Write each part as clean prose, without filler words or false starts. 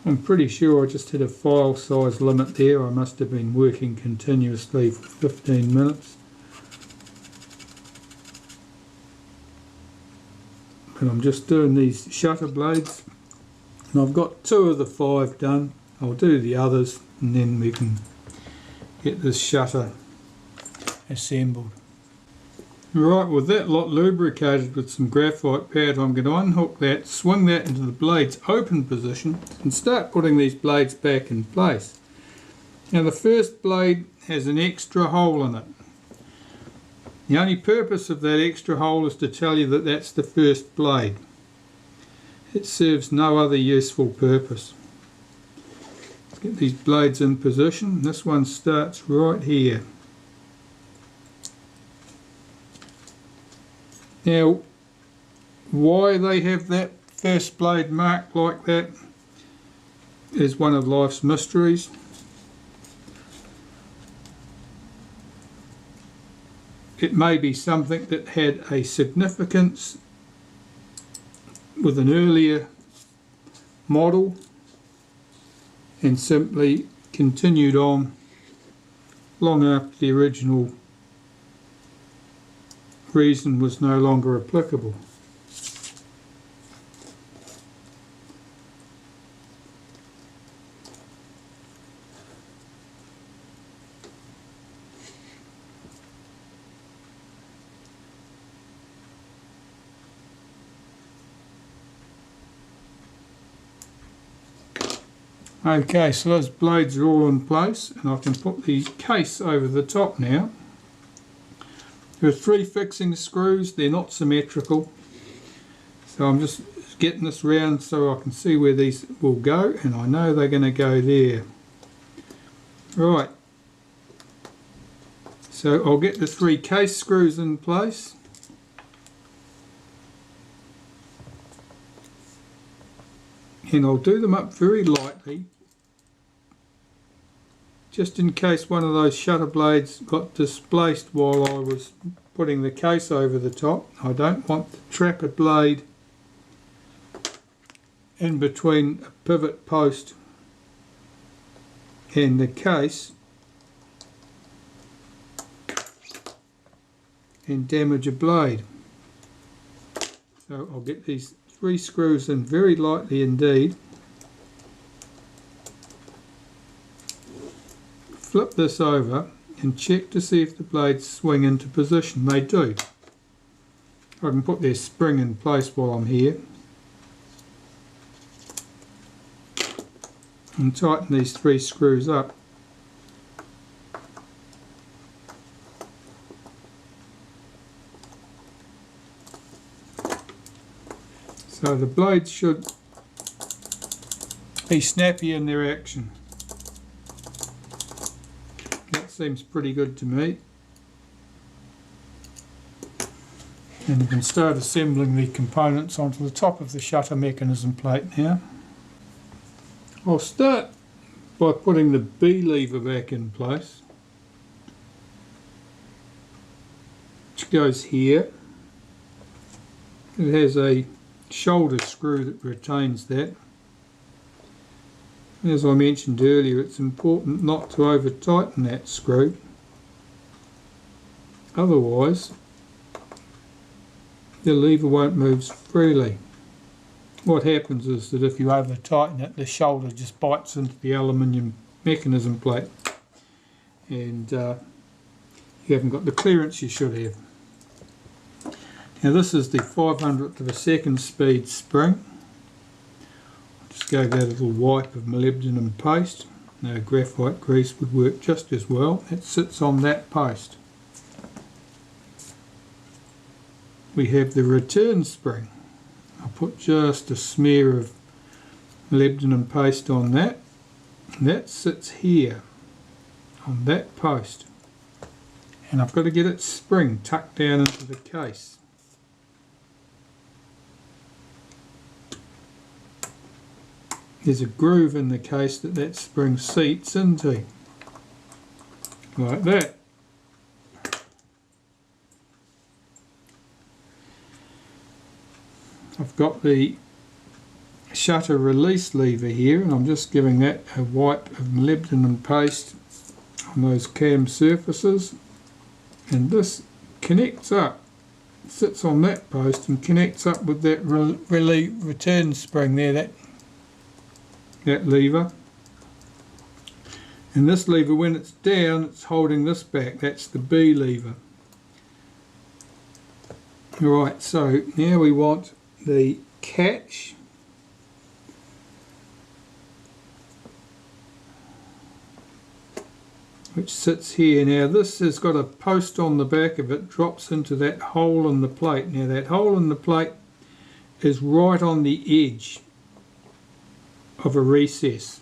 I'm pretty sure I just hit a file size limit there. I must have been working continuously for 15 minutes. And I'm just doing these shutter blades, and I've got 2 of the 5 done. I'll do the others and then we can get this shutter assembled. Right, with that lot lubricated with some graphite powder, I'm going to unhook that, swing that into the blade's open position and start putting these blades back in place. Now the first blade has an extra hole in it. The only purpose of that extra hole is to tell you that that's the first blade. It serves no other useful purpose. Let's get these blades in position. This one starts right here. Now, why they have that first blade marked like that is one of life's mysteries. It may be something that had a significance with an earlier model and simply continued on long after the original reason was no longer applicable. Okay, so those blades are all in place, and I can put the case over the top now. There are 3 fixing screws. They're not symmetrical, so I'm just getting this round so I can see where these will go, and I know they're going to go there. Right, so I'll get the 3 case screws in place. And I'll do them up very lightly, just in case one of those shutter blades got displaced while I was putting the case over the top. I don't want to trap a blade in between a pivot post and the case and damage a blade. So I'll get these 3 screws in very lightly indeed. Flip this over and check to see if the blades swing into position. They do. I can put their spring in place while I'm here and tighten these 3 screws up. So the blades should be snappy in their action. That seems pretty good to me. And you can start assembling the components onto the top of the shutter mechanism plate now. I'll start by putting the B lever back in place, which goes here. It has a shoulder screw that retains that. As I mentioned earlier, it's important not to over tighten that screw, otherwise the lever won't move freely. What happens is that if you over tighten it, the shoulder just bites into the aluminium mechanism plate and you haven't got the clearance you should have. Now this is the 500th of a second speed spring. Just gave that a little wipe of molybdenum paste. Now graphite grease would work just as well. It sits on that post. We have the return spring. I'll put just a smear of molybdenum paste on that. And that sits here on that post. And I've got to get its spring tucked down into the case. There's a groove in the case that spring seats into, like that. I've got the shutter release lever here, and I'm just giving that a wipe of molybdenum paste on those cam surfaces, and this connects up, sits on that post and connects up with that return spring there, that lever. And this lever, when it's down, it's holding this back. That's the B lever. Right, so now we want the catch. Which sits here. Now this has got a post on the back of it, drops into that hole in the plate. Now that hole in the plate is right on the edge of a recess.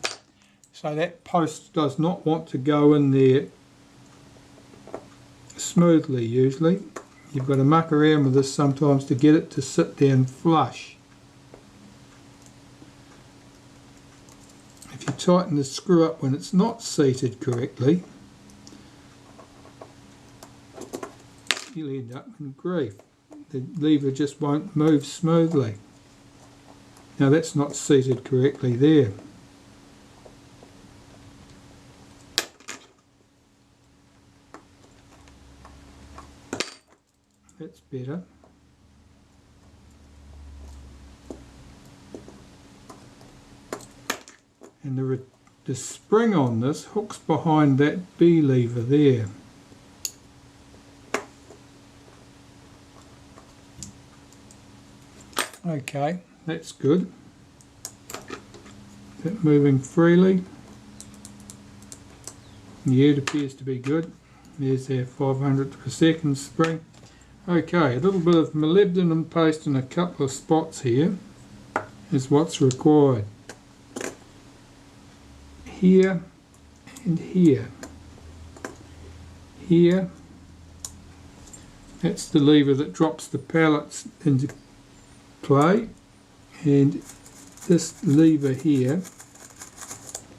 So that post does not want to go in there smoothly usually. You've got to muck around with this sometimes to get it to sit down flush. If you tighten the screw up when it's not seated correctly, you'll end up in grief. The lever just won't move smoothly. Now that's not seated correctly there. That's better. And the spring on this hooks behind that B lever there. Okay, that's good. That moving freely. Yeah, it appears to be good. There's our 500 per second spring. Okay, a little bit of molybdenum paste in a couple of spots here is what's required. Here and here. Here, that's the lever that drops the pallets into play, and this lever here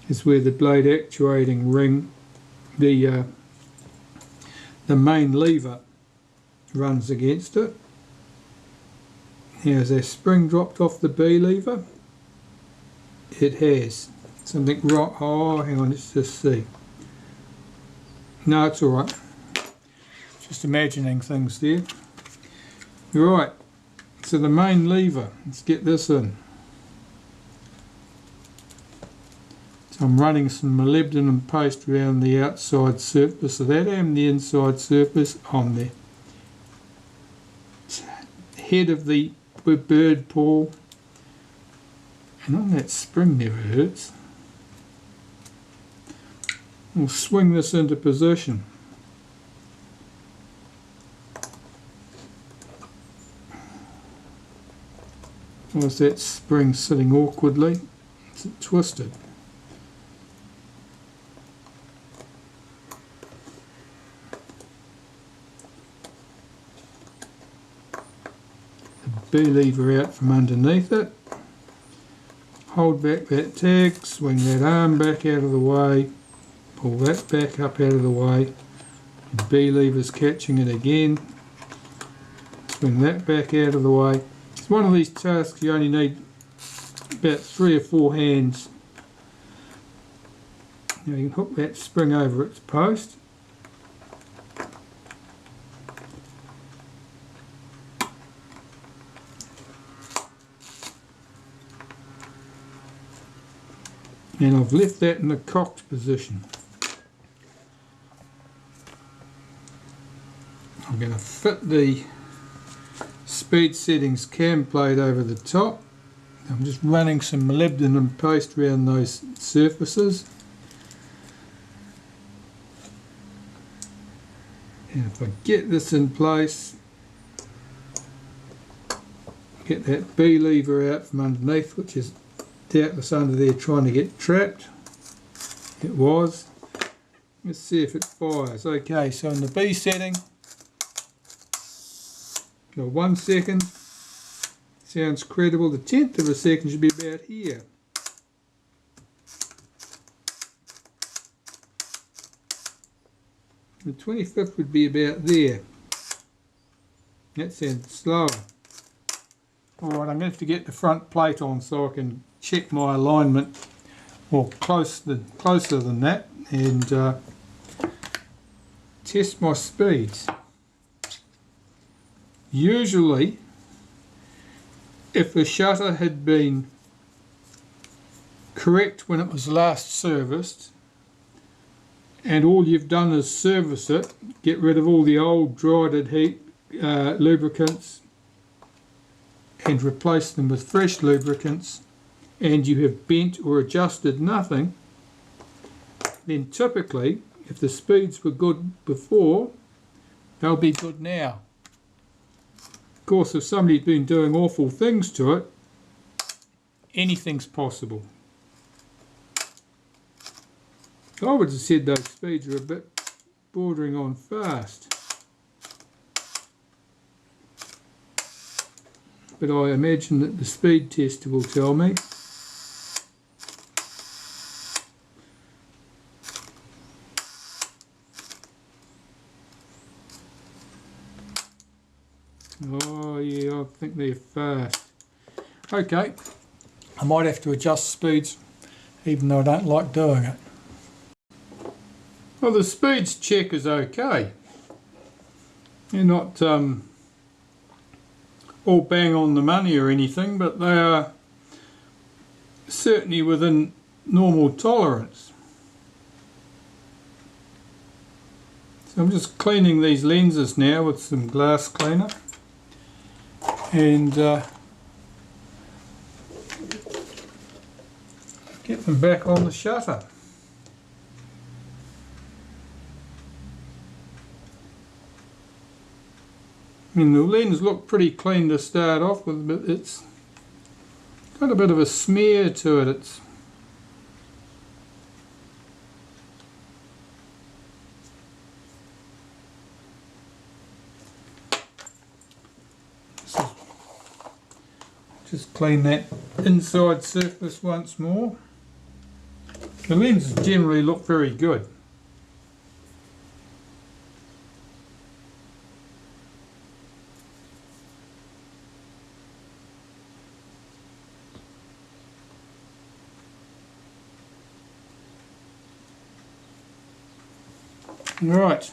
is where the blade actuating ring, the main lever, runs against it. Now, has our spring dropped off the B lever? It has. Something wrong. Oh, hang on, let's just see. No, it's alright. Just imagining things there. Right, so the main lever, let's get this in. So I'm running some molybdenum paste around the outside surface of that and the inside surface on the head of the bird paw, and on that spring never hurts. We'll swing this into position. Or is that spring sitting awkwardly? Is it twisted? B lever out from underneath it, hold back that tag, swing that arm back out of the way, pull that back up out of the way, the B lever's catching it again, swing that back out of the way. It's one of these tasks you only need about 3 or 4 hands. Now you can hook that spring over its post. And I've left that in the cocked position. I'm going to fit the speed settings cam plate over the top. I'm just running some molybdenum paste around those surfaces. And if I get this in place, get that B lever out from underneath, which is doubtless under there trying to get trapped. It was. Let's see if it fires. Okay, so in the B setting, got 1 second. Sounds credible. The 10th of a second should be about here. The 25th would be about there. That sounds slower. Alright, I'm going to have to get the front plate on so I can check my alignment, or closer than that, and test my speeds. Usually, if the shutter had been correct when it was last serviced, and all you've done is service it, get rid of all the old dried lubricants and replace them with fresh lubricants, and you have bent or adjusted nothing, then typically, if the speeds were good before, they'll be good now. Of course, if somebody's been doing awful things to it, anything's possible. I would have said those speeds are a bit bordering on fast, but I imagine that the speed tester will tell me. Oh yeah, I think they're fast. Okay, I might have to adjust speeds even though I don't like doing it. Well, the speeds check is okay. They're not all bang on the money or anything, but they are certainly within normal tolerance. So I'm just cleaning these lenses now with some glass cleaner, and get them back on the shutter. I mean, the lens looked pretty clean to start off with, but it's got a bit of a smear to it. Just clean that inside surface once more. The lenses generally look very good. Right,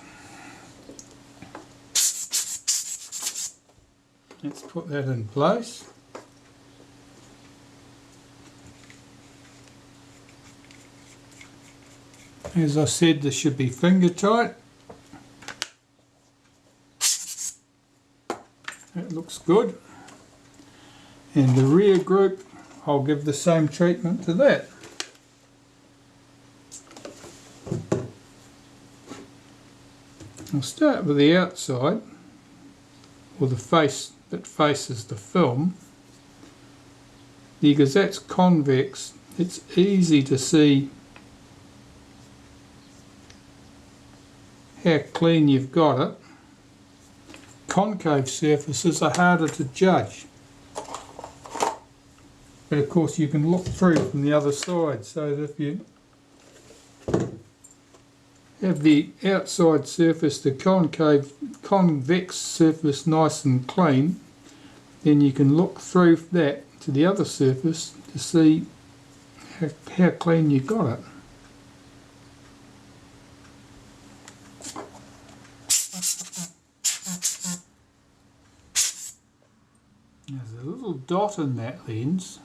let's put that in place. As I said, this should be finger tight. That looks good. And the rear group, I'll give the same treatment to that. I'll start with the outside, or the face that faces the film, because that's convex. It's easy to see how clean you've got it. Concave surfaces are harder to judge, but of course you can look through from the other side, so that if you have the outside surface, the convex surface nice and clean, then you can look through that to the other surface to see how clean you got it. There's a little dot in that lens.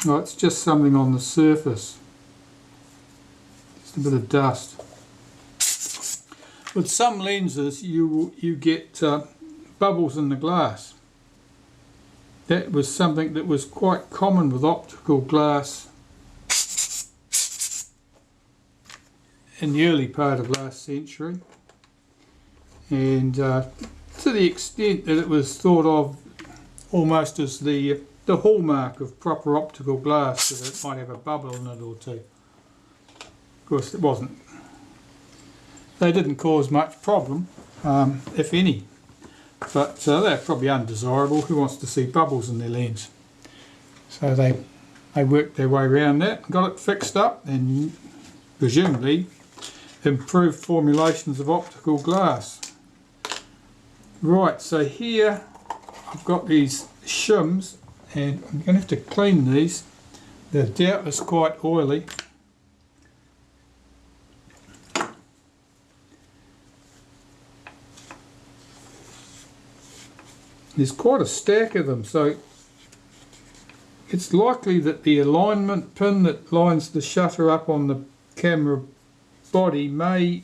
Oh, it's just something on the surface, just a bit of dust. With some lenses you get bubbles in the glass. That was something that was quite common with optical glass in the early part of last century, and to the extent that it was thought of almost as the hallmark of proper optical glass, that it might have a bubble in it or two. Of course it wasn't. They didn't cause much problem, if any, but they're probably undesirable. Who wants to see bubbles in their lens? So they worked their way around that, got it fixed up, and presumably improved formulations of optical glass. Right, so here I've got these shims, and I'm going to have to clean these. They're doubtless quite oily. There's quite a stack of them, so it's likely that the alignment pin that lines the shutter up on the camera body may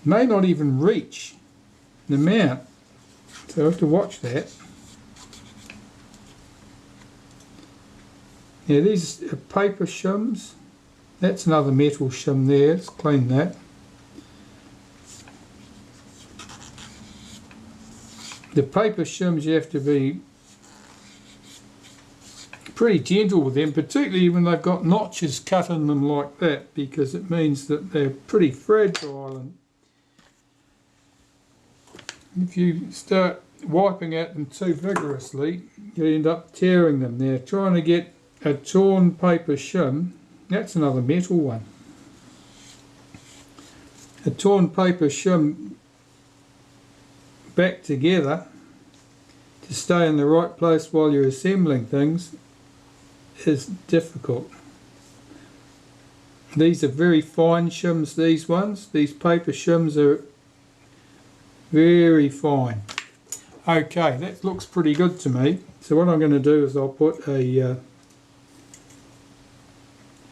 not even reach the mount, so I have to watch that. Now these are paper shims. That's another metal shim there. Let's clean that. The paper shims, you have to be pretty gentle with them, particularly when they've got notches cut in them like that, because it means that they're pretty fragile, and if you start wiping at them too vigorously, you end up tearing them. Now, trying to get a torn paper shim, that's another metal one. A torn paper shim back together to stay in the right place while you're assembling things is difficult. These are very fine shims, these ones. These paper shims are very fine. Okay, that looks pretty good to me. So what I'm going to do is I'll put a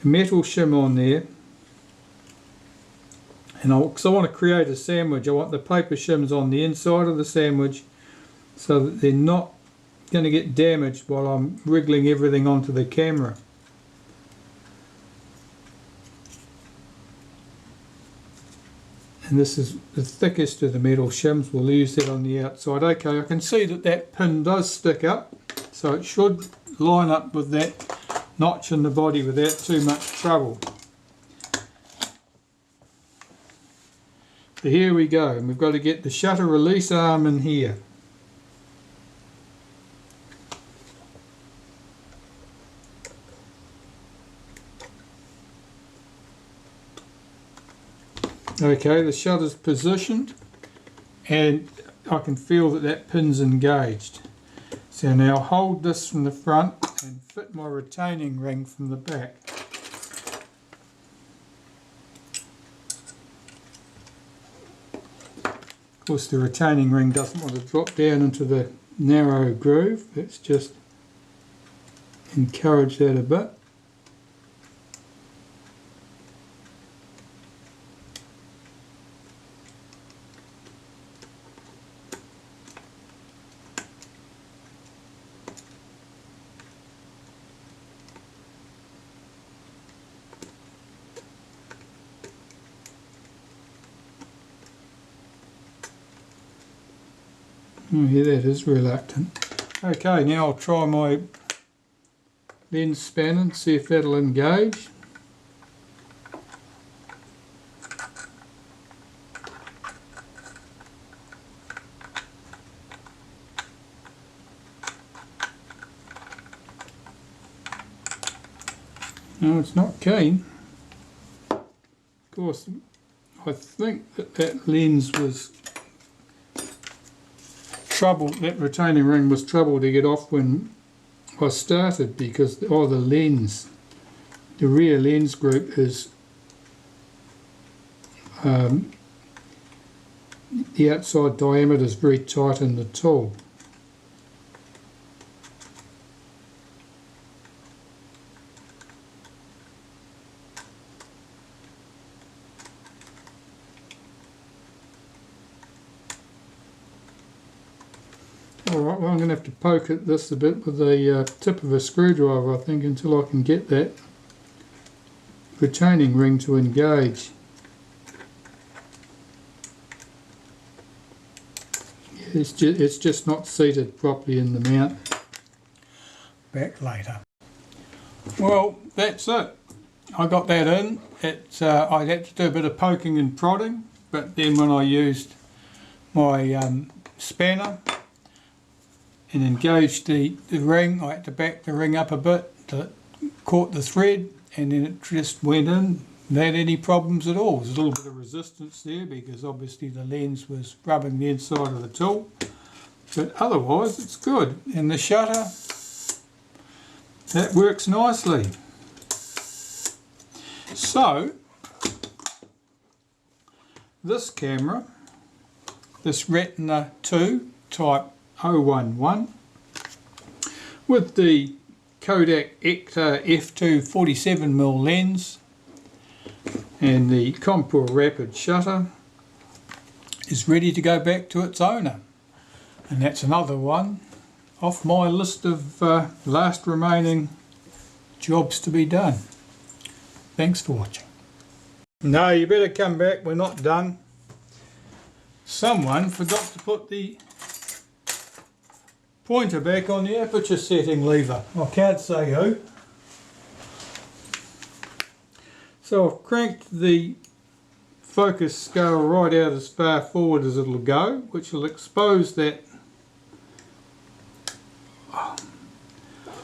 metal shim on there, and because I want to create a sandwich, I want the paper shims on the inside of the sandwich so that they're not going to get damaged while I'm wriggling everything onto the camera. And this is the thickest of the metal shims. We'll use that on the outside. Okay, I can see that that pin does stick up, so it should line up with that notch in the body without too much trouble. So here we go, and we've got to get the shutter release arm in here. Okay, the shutter's positioned, and I can feel that that pin's engaged. So now I'll hold this from the front and fit my retaining ring from the back. Of course, the retaining ring doesn't want to drop down into the narrow groove. Let's just encourage that a bit. Oh yeah, that is reluctant. Okay, now I'll try my lens spanner and see if that'll engage. No, it's not keen. Of course, I think that lens was trouble, that retaining ring was trouble to get off when I started, because the lens, the rear lens group is the outside diameter is very tight in the tool. Alright, well I'm going to have to poke at this a bit with the tip of a screwdriver, I think, until I can get that retaining ring to engage. It's just not seated properly in the mount. Back later. Well, that's it. I got that in. I had to do a bit of poking and prodding, but then when I used my spanner and engaged the ring, I had to back the ring up a bit to caught the thread, and then it just went in had any problems at all. There's a little bit of resistance there because obviously the lens was rubbing the inside of the tool, but otherwise it's good. And the shutter, that works nicely. So this camera, this Retina II type 011 with the Kodak Ektar f2 47mm lens and the Contour Rapid shutter is ready to go back to its owner. And that's another one off my list of last remaining jobs to be done. Thanks for watching. No, you better come back, we're not done. Someone forgot to put the pointer back on the aperture setting lever. I can't say who. So I've cranked the focus scale right out as far forward as it'll go, which will expose that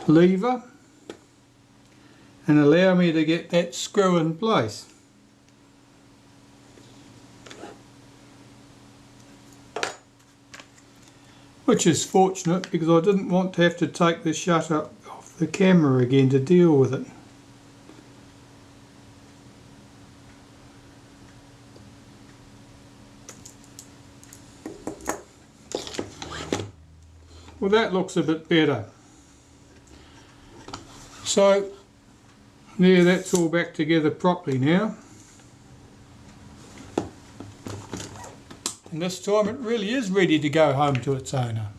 lever and allow me to get that screw in place. Which is fortunate because I didn't want to have to take the shutter off the camera again to deal with it. Well, that looks a bit better. So there, that's all back together properly now. And this time it really is ready to go home to its owner.